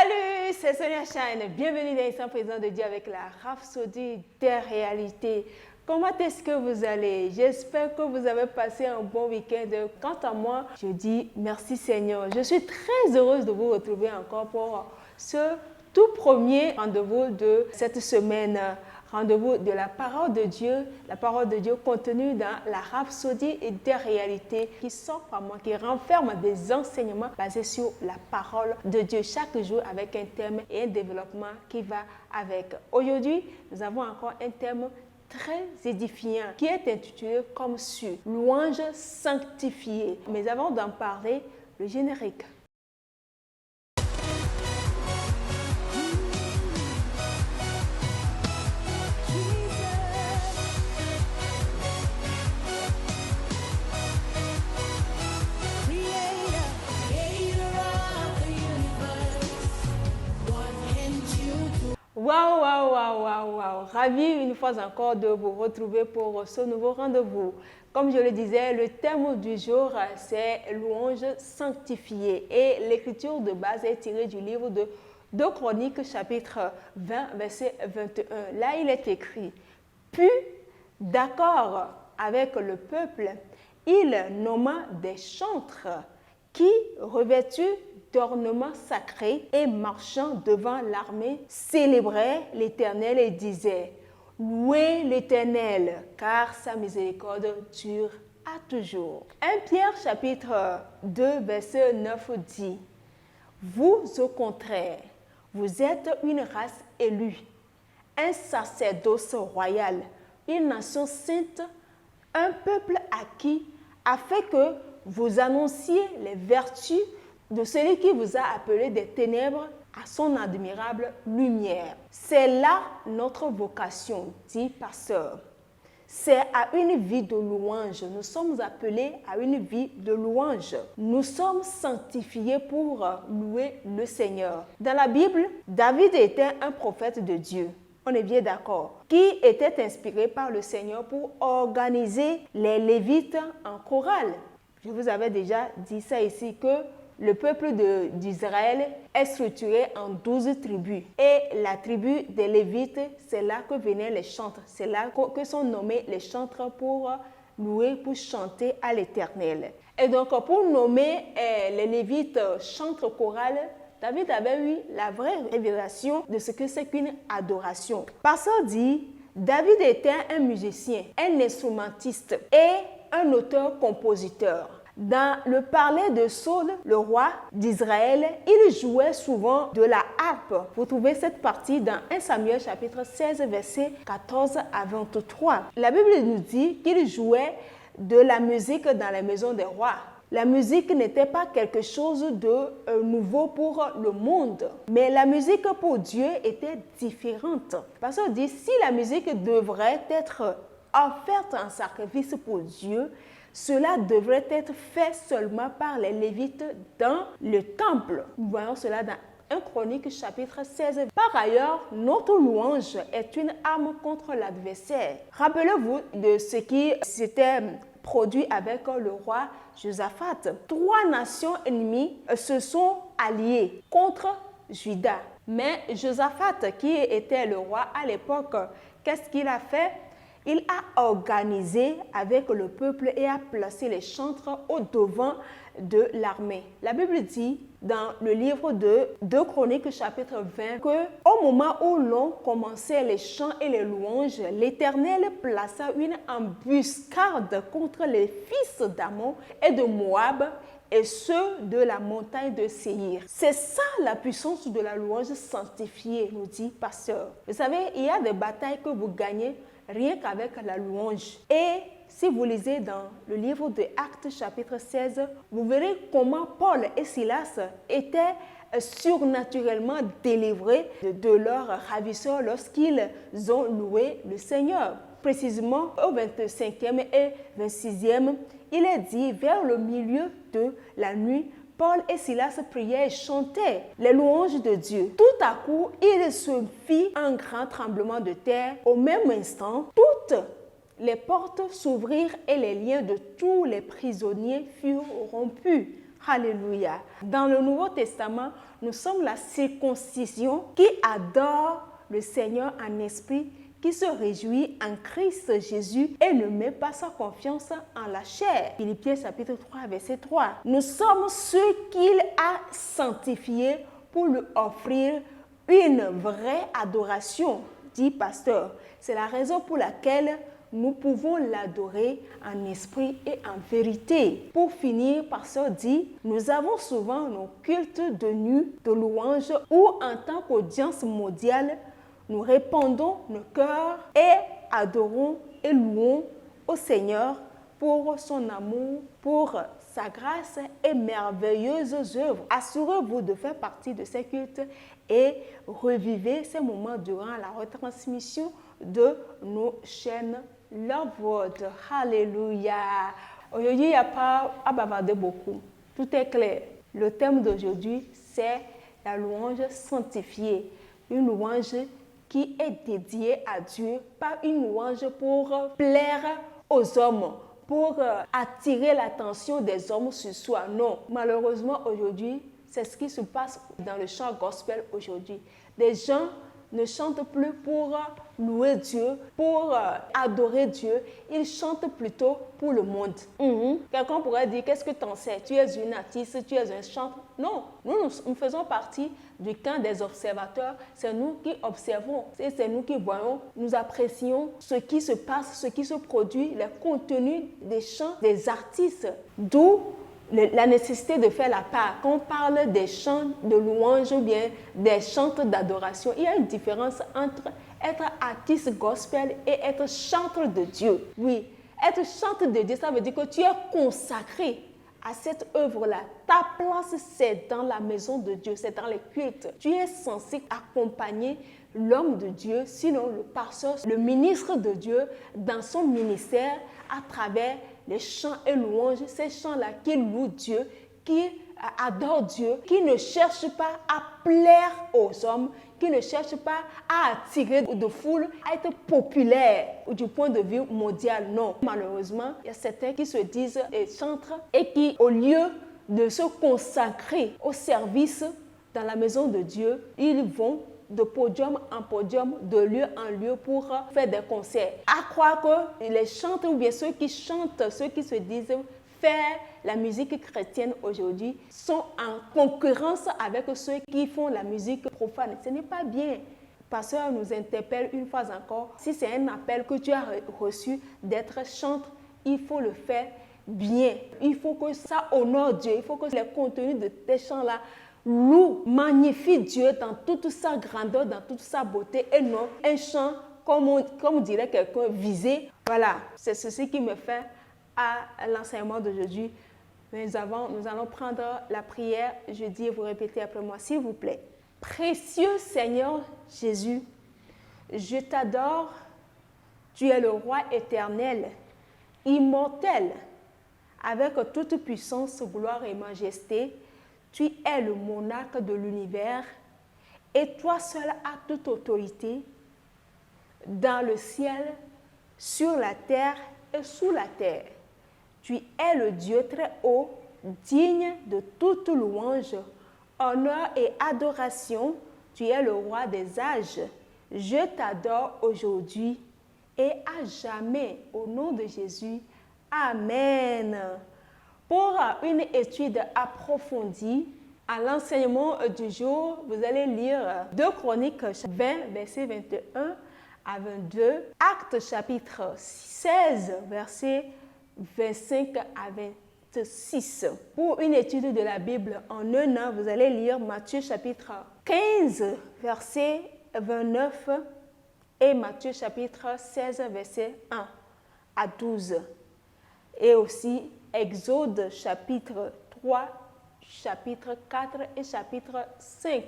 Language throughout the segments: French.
Salut, c'est Sonia Shine. Bienvenue dans l'instant présent de Dieu avec la Rhapsodie des réalités. Comment est-ce que vous allez? J'espère que vous avez passé un bon week-end. Quant à moi, je dis merci Seigneur. Je suis très heureuse de vous retrouver encore pour ce tout premier rendez-vous de cette semaine. Rendez-vous de la parole de Dieu contenue dans la Rhapsodie et des réalités qui sont par moi, qui renferment des enseignements basés sur la parole de Dieu chaque jour avec un thème et un développement qui va avec. Aujourd'hui, nous avons encore un thème très édifiant qui est intitulé comme suit, louange sanctifiée. Mais avant d'en parler, le générique. Waouh. Ravi une fois encore de vous retrouver pour ce nouveau rendez-vous. Comme je le disais, le thème du jour, c'est louange sanctifiée. Et l'écriture de base est tirée du livre de 2 Chroniques, chapitre 20, verset 21. Là, il est écrit, « Puis, d'accord avec le peuple, il nomma des chantres qui, revêtus d'ornements sacrés et marchant devant l'armée, célébraient l'Éternel et disaient « Louez l'Éternel, car sa miséricorde dure à toujours. » 1 Pierre chapitre 2, verset 9 dit « Vous, au contraire, vous êtes une race élue, un sacerdoce royal, une nation sainte, un peuple acquis, afin que vous annonciez les vertus de celui qui vous a appelé des ténèbres à son admirable lumière. C'est là notre vocation, dit pasteur. C'est à une vie de louange. Nous sommes appelés à une vie de louange. Nous sommes sanctifiés pour louer le Seigneur. Dans la Bible, David était un prophète de Dieu. On est bien d'accord. Qui était inspiré par le Seigneur pour organiser les Lévites en chorale. Je vous avais déjà dit ça ici que le peuple d'Israël est structuré en 12 tribus. Et la tribu des Lévites, c'est là que venaient les chantres. C'est là que sont nommés les chantres pour louer, pour chanter à l'Éternel. Et donc, pour nommer les Lévites chantres chorales, David avait eu la vraie révélation de ce que c'est qu'une adoration. Pasteur dit, David était un musicien, un instrumentiste et un auteur-compositeur. Dans le palais de Saul, le roi d'Israël, il jouait souvent de la harpe. Vous trouvez cette partie dans 1 Samuel chapitre 16, versets 14 à 23. La Bible nous dit qu'il jouait de la musique dans les maisons des rois. La musique n'était pas quelque chose de nouveau pour le monde, mais la musique pour Dieu était différente. Parce qu'on dit, si la musique devrait être offerte en sacrifice pour Dieu, cela devrait être fait seulement par les Lévites dans le temple. Nous voyons cela dans 1 Chronique chapitre 16. Par ailleurs, notre louange est une arme contre l'adversaire. Rappelez-vous de ce qui s'était produit avec le roi Josaphat. 3 nations ennemies se sont alliées contre Juda. Mais Josaphat, qui était le roi à l'époque, qu'est-ce qu'il a fait? Il a organisé avec le peuple et a placé les chantres au devant de l'armée. La Bible dit dans le livre de 2 Chroniques chapitre 20 qu'au moment où l'on commençait les chants et les louanges, l'Éternel plaça une embuscade contre les fils d'Ammon et de Moab et ceux de la montagne de Séhir. C'est ça la puissance de la louange sanctifiée, nous dit pasteur. Vous savez, il y a des batailles que vous gagnez rien qu'avec la louange. Et si vous lisez dans le livre de Actes chapitre 16, vous verrez comment Paul et Silas étaient surnaturellement délivrés de leurs ravisseurs lorsqu'ils ont loué le Seigneur. Précisément au 25e et 26e, il est dit vers le milieu de la nuit, Paul et Silas priaient et chantaient les louanges de Dieu. Tout à coup, il se fit un grand tremblement de terre. Au même instant, toutes les portes s'ouvrirent et les liens de tous les prisonniers furent rompus. Alléluia. Dans le Nouveau Testament, nous sommes la circoncision qui adore le Seigneur en esprit, qui se réjouit en Christ Jésus et ne met pas sa confiance en la chair. Philippiens chapitre 3, verset 3. Nous sommes ceux qu'il a sanctifiés pour lui offrir une vraie adoration, dit pasteur. C'est la raison pour laquelle nous pouvons l'adorer en esprit et en vérité. Pour finir, pasteur dit, nous avons souvent nos cultes de nuit, de louanges, où en tant qu'audience mondiale, nous répandons nos cœurs et adorons et louons au Seigneur pour son amour, pour sa grâce et merveilleuses œuvres. Assurez-vous de faire partie de ces cultes et revivez ces moments durant la retransmission de nos chaînes Love World. Alléluia. Aujourd'hui, il n'y a pas à bavarder beaucoup. Tout est clair. Le thème d'aujourd'hui, c'est la louange sanctifiée. Une louange qui est dédiée à Dieu, pas une louange pour plaire aux hommes, pour attirer l'attention des hommes sur soi. Non, malheureusement aujourd'hui, c'est ce qui se passe dans le chant gospel aujourd'hui. Des gens ne chantent plus pour louer Dieu, pour adorer Dieu. Ils chantent plutôt pour le monde. Quelqu'un pourrait dire, qu'est-ce que tu en sais? Tu es une artiste, tu es un chanteur. Non, nous faisons partie du camp des observateurs. C'est nous qui observons, c'est nous qui voyons, nous apprécions ce qui se passe, ce qui se produit, les contenus des chants des artistes. D'où la nécessité de faire la part. Quand on parle des chants de louange ou bien des chants d'adoration, il y a une différence entre être artiste gospel et être chanteur de Dieu. Oui, être chanteur de Dieu, ça veut dire que tu es consacré à cette œuvre-là. Ta place, c'est dans la maison de Dieu, c'est dans les cultes. Tu es censé accompagner l'homme de Dieu, sinon le pasteur, le ministre de Dieu, dans son ministère à travers les chants et louanges, ces chants-là qui louent Dieu, qui adorent Dieu, qui ne cherchent pas à plaire aux hommes, qui ne cherchent pas à attirer de foule, à être populaire du point de vue mondial. Non, malheureusement, il y a certains qui se disent chantres et qui, au lieu de se consacrer au service dans la maison de Dieu, ils vont de podium en podium, de lieu en lieu pour faire des concerts. À croire que les chanteurs ou bien ceux qui chantent, ceux qui se disent faire la musique chrétienne aujourd'hui sont en concurrence avec ceux qui font la musique profane. Ce n'est pas bien. Pasteur nous interpelle une fois encore. Si c'est un appel que tu as reçu d'être chanteur, il faut le faire bien. Il faut que ça honore Dieu. Il faut que les contenus de tes chants-là loue, magnifie Dieu dans toute sa grandeur, dans toute sa beauté et non un chant, comme dirait quelqu'un, visé. Voilà, c'est ceci qui me fait à l'enseignement d'aujourd'hui. Nous allons prendre la prière. Je dis et vous répétez après moi, s'il vous plaît. Précieux Seigneur Jésus, je t'adore. Tu es le roi éternel, immortel, avec toute puissance, gloire et majesté. Tu es le monarque de l'univers et toi seul as toute autorité dans le ciel, sur la terre et sous la terre. Tu es le Dieu très haut, digne de toute louange, honneur et adoration. Tu es le roi des âges. Je t'adore aujourd'hui et à jamais au nom de Jésus. Amen. Pour une étude approfondie, à l'enseignement du jour, vous allez lire 2 Chroniques 20, versets 21 à 22, Actes chapitre 16, versets 25 à 26. Pour une étude de la Bible en un an, vous allez lire Matthieu chapitre 15, verset 29 et Matthieu chapitre 16, verset 1 à 12. Et aussi Exode chapitre 3, chapitre 4 et chapitre 5.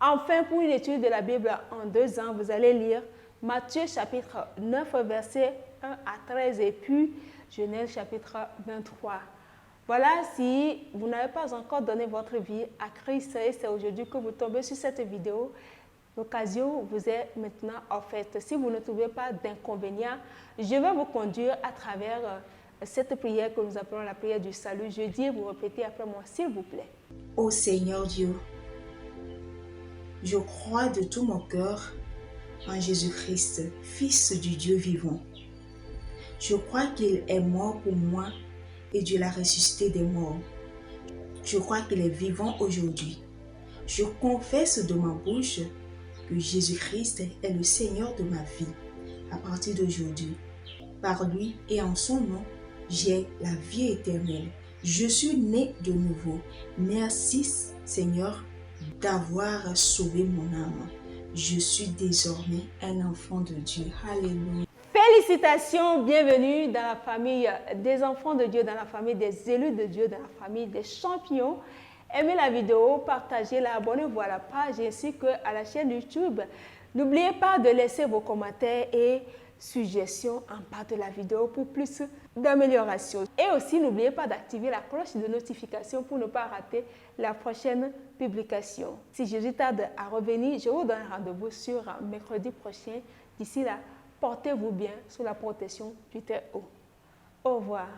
Enfin, pour une étude de la Bible en 2 ans, vous allez lire Matthieu chapitre 9, versets 1 à 13 et puis Genèse chapitre 23. Voilà, si vous n'avez pas encore donné votre vie à Christ et c'est aujourd'hui que vous tombez sur cette vidéo, l'occasion vous est maintenant offerte. Si vous ne trouvez pas d'inconvénient, je vais vous conduire à travers cette prière que nous appelons la prière du salut. Je dis, vous répétez après moi, s'il vous plaît. Ô Seigneur Dieu, je crois de tout mon cœur en Jésus-Christ, Fils du Dieu vivant. Je crois qu'il est mort pour moi et Dieu l'a ressuscité des morts. Je crois qu'il est vivant aujourd'hui. Je confesse de ma bouche que Jésus-Christ est le Seigneur de ma vie. À partir d'aujourd'hui, par lui et en son nom, j'ai la vie éternelle. Je suis né de nouveau. Merci Seigneur d'avoir sauvé mon âme. Je suis désormais un enfant de Dieu. Alléluia. Félicitations, bienvenue dans la famille des enfants de Dieu, dans la famille des élus de Dieu, dans la famille des champions. Aimez la vidéo, partagez-la, abonnez-vous à la page ainsi qu'à la chaîne YouTube. N'oubliez pas de laisser vos commentaires et suggestions en bas de la vidéo pour plus d'amélioration. Et aussi, n'oubliez pas d'activer la cloche de notification pour ne pas rater la prochaine publication. Si Jésus tarde à revenir, je vous donne rendez-vous sur mercredi prochain. D'ici là, portez-vous bien sous la protection du Très-Haut. Au revoir.